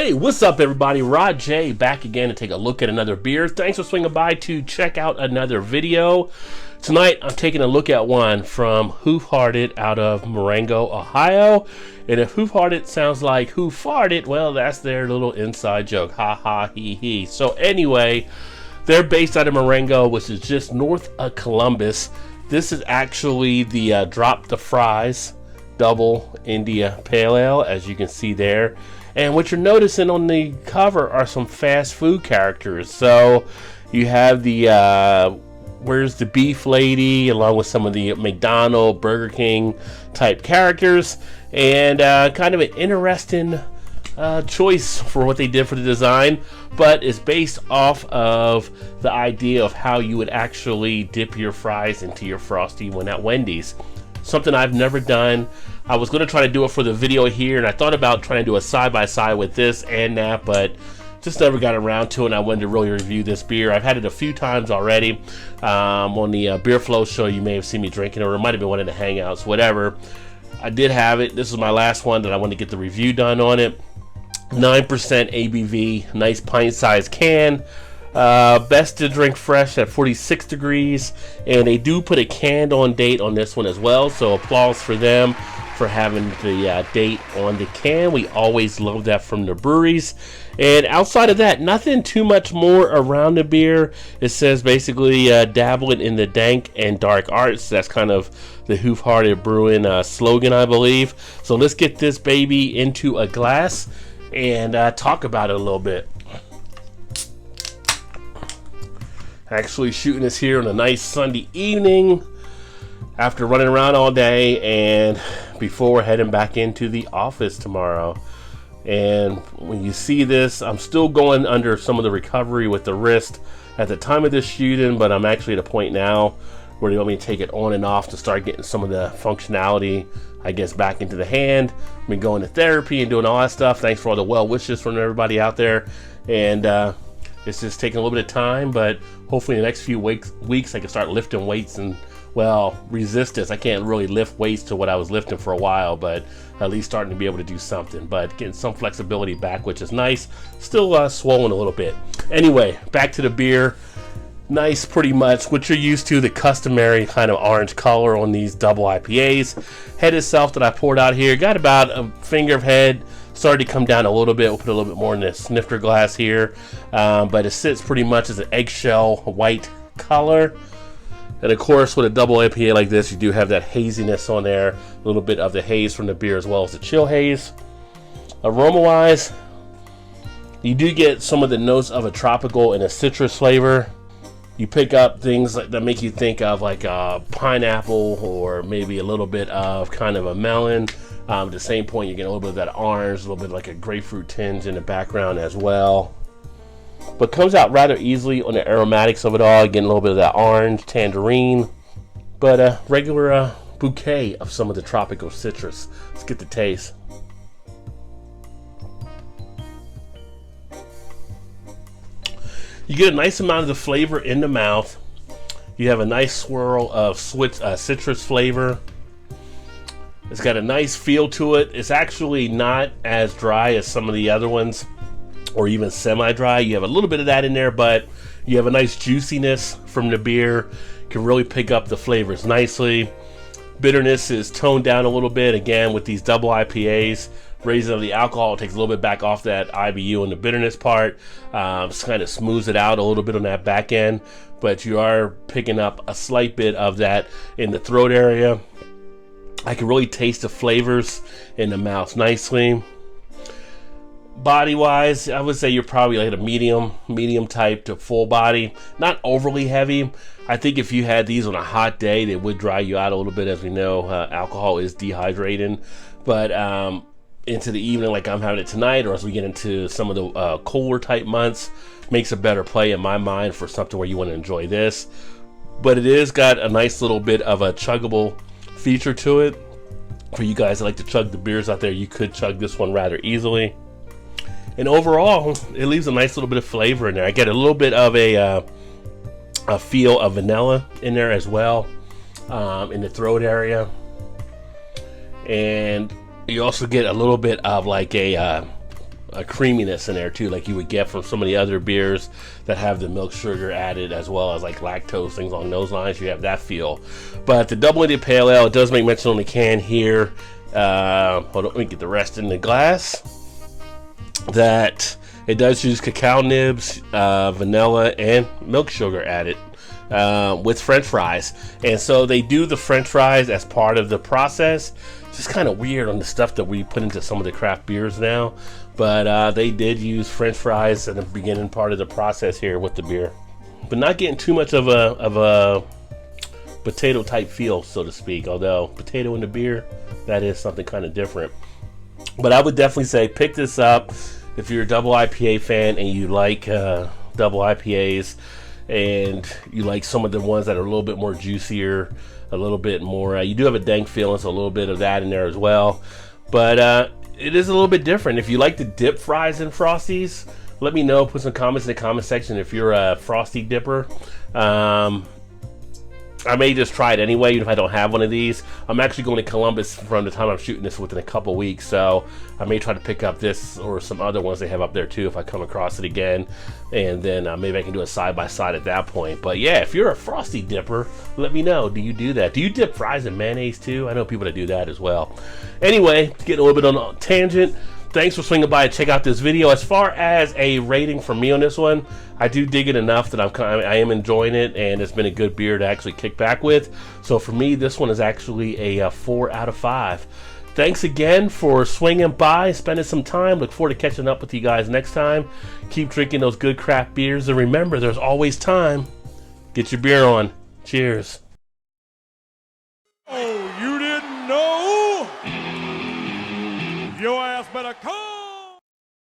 Hey, what's up everybody? Rod J back again to take a look at another beer. Thanks for swinging by to check out another video. Tonight I'm taking a look at one from Hoof out of Marengo, Ohio. And if Hoof sounds like who farted, well, that's their little inside joke. Ha ha he he. So anyway, they're based out of Marengo, which is just north of Columbus. This is actually the Drop the Fries Double India Pale Ale, as you can see there. And what you're noticing on the cover are some fast food characters. So you have the Where's the Beef Lady, along with some of the McDonald's, Burger King type characters, and kind of an interesting choice for what they did for the design, but it's based off of the idea of how you would actually dip your fries into your Frosty when at Wendy's. Something I've never done. I was going to try to do it for the video here, and I thought about trying to do a side-by-side with this and that, but just never got around to it, and I wanted to really review this beer. I've had it a few times already. On the Beer Flow show, you may have seen me drinking it, or it might have been one of the hangouts, whatever. I did have it. This is my last one that I wanted to get the review done on it. 9% ABV, nice pint-sized can. Best to drink fresh at 46 degrees, and they do put a canned on date on this one as well, so applause for them for having the date on the can. We always love that from the breweries. And outside of that, nothing too much more around the beer. It says basically dabbling in the dank and dark arts. That's kind of the Hoof Brewing slogan, I believe. So let's get this baby into a glass and talk about it a little bit. Actually shooting this here on a nice Sunday evening after running around all day and before heading back into the office tomorrow. And when you see this, I'm still going under some of the recovery with the wrist at the time of this shooting, but I'm actually at a point now where they want me to take it on and off to start getting some of the functionality, I guess, back into the hand. I've been going to therapy and doing all that stuff. Thanks for all the well wishes from everybody out there. And it's just taking a little bit of time, but hopefully in the next few weeks I can start lifting weights and, well, resistance. I can't really lift weights to what I was lifting for a while, but at least starting to be able to do something. But getting some flexibility back, which is nice. Still swollen a little bit. Anyway, back to the beer. Nice, pretty much what you're used to, the customary kind of orange color on these double IPAs. Head itself that I poured out here, got about a finger of head. Started to come down a little bit. We'll put a little bit more in this snifter glass here, but it sits pretty much as an eggshell white color. And of course, with a double IPA like this, you do have that haziness on there, a little bit of the haze from the beer as well as the chill haze. Aroma wise, you do get some of the notes of a tropical and a citrus flavor. You pick up things that make you think of like a pineapple or maybe a little bit of kind of a melon. At the same point, you get a little bit of that orange, a little bit like a grapefruit tinge in the background as well. But comes out rather easily on the aromatics of it all, getting a little bit of that orange, tangerine, but a regular bouquet of some of the tropical citrus. Let's get the taste. You get a nice amount of the flavor in the mouth. You have a nice swirl of citrus flavor. It's got a nice feel to it. It's actually not as dry as some of the other ones, or even semi-dry. You have a little bit of that in there, but you have a nice juiciness from the beer. You can really pick up the flavors nicely. Bitterness is toned down a little bit, again, with these double IPAs. Raising of the alcohol takes a little bit back off that IBU and the bitterness part. Just kind of smooths it out a little bit on that back end, but you are picking up a slight bit of that in the throat area. I can really taste the flavors in the mouth nicely. Body wise, I would say you're probably like a medium type to full body, not overly heavy. I think if you had these on a hot day, they would dry you out a little bit. As we know, alcohol is dehydrating, but into the evening like I'm having it tonight, or as we get into some of the cooler type months, makes a better play in my mind for something where you want to enjoy this. But it is got a nice little bit of a chuggable feature to it. For you guys that like to chug the beers out there, you could chug this one rather easily. And overall, it leaves a nice little bit of flavor in there. I get a little bit of a feel of vanilla in there as well, in the throat area. And you also get a little bit of like a a creaminess in there too, like you would get from some of the other beers that have the milk sugar added, as well as like lactose, things along those lines. You have that feel. But the double-ended pale ale, it does make mention on the can here. Hold on, let me get the rest in the glass. That it does use cacao nibs, vanilla, and milk sugar added with French fries. And so they do the French fries as part of the process. It's just kind of weird on the stuff that we put into some of the craft beers now. But they did use French fries in the beginning part of the process here with the beer. But not getting too much of a potato type feel, so to speak. Although potato in the beer, that is something kind of different. But I would definitely say pick this up if you're a double IPA fan and you like double IPAs and you like some of the ones that are a little bit more juicier, a little bit more, you do have a dank feeling, so a little bit of that in there as well. But it is a little bit different. If you like to dip fries in Frosties, let me know. Put some comments in the comment section if you're a Frosty dipper. I may just try it anyway, even if I don't have one of these. I'm actually going to Columbus from the time I'm shooting this within a couple weeks, so I may try to pick up this or some other ones they have up there too if I come across it again, and then maybe I can do a side-by-side at that point. But yeah, if you're a Frosty dipper, let me know. Do you do that? Do you dip fries in mayonnaise too? I know people that do that as well. Anyway, getting a little bit on a tangent. Thanks for swinging by and check out this video. As far as a rating for me on this one, I do dig it enough that I am enjoying it, and it's been a good beer to actually kick back with. So for me, this one is actually a 4 out of 5. Thanks again for swinging by, spending some time. Look forward to catching up with you guys next time. Keep drinking those good craft beers, and remember, there's always time. Get your beer on. Cheers. Oh, you didn't know? Your ass better come.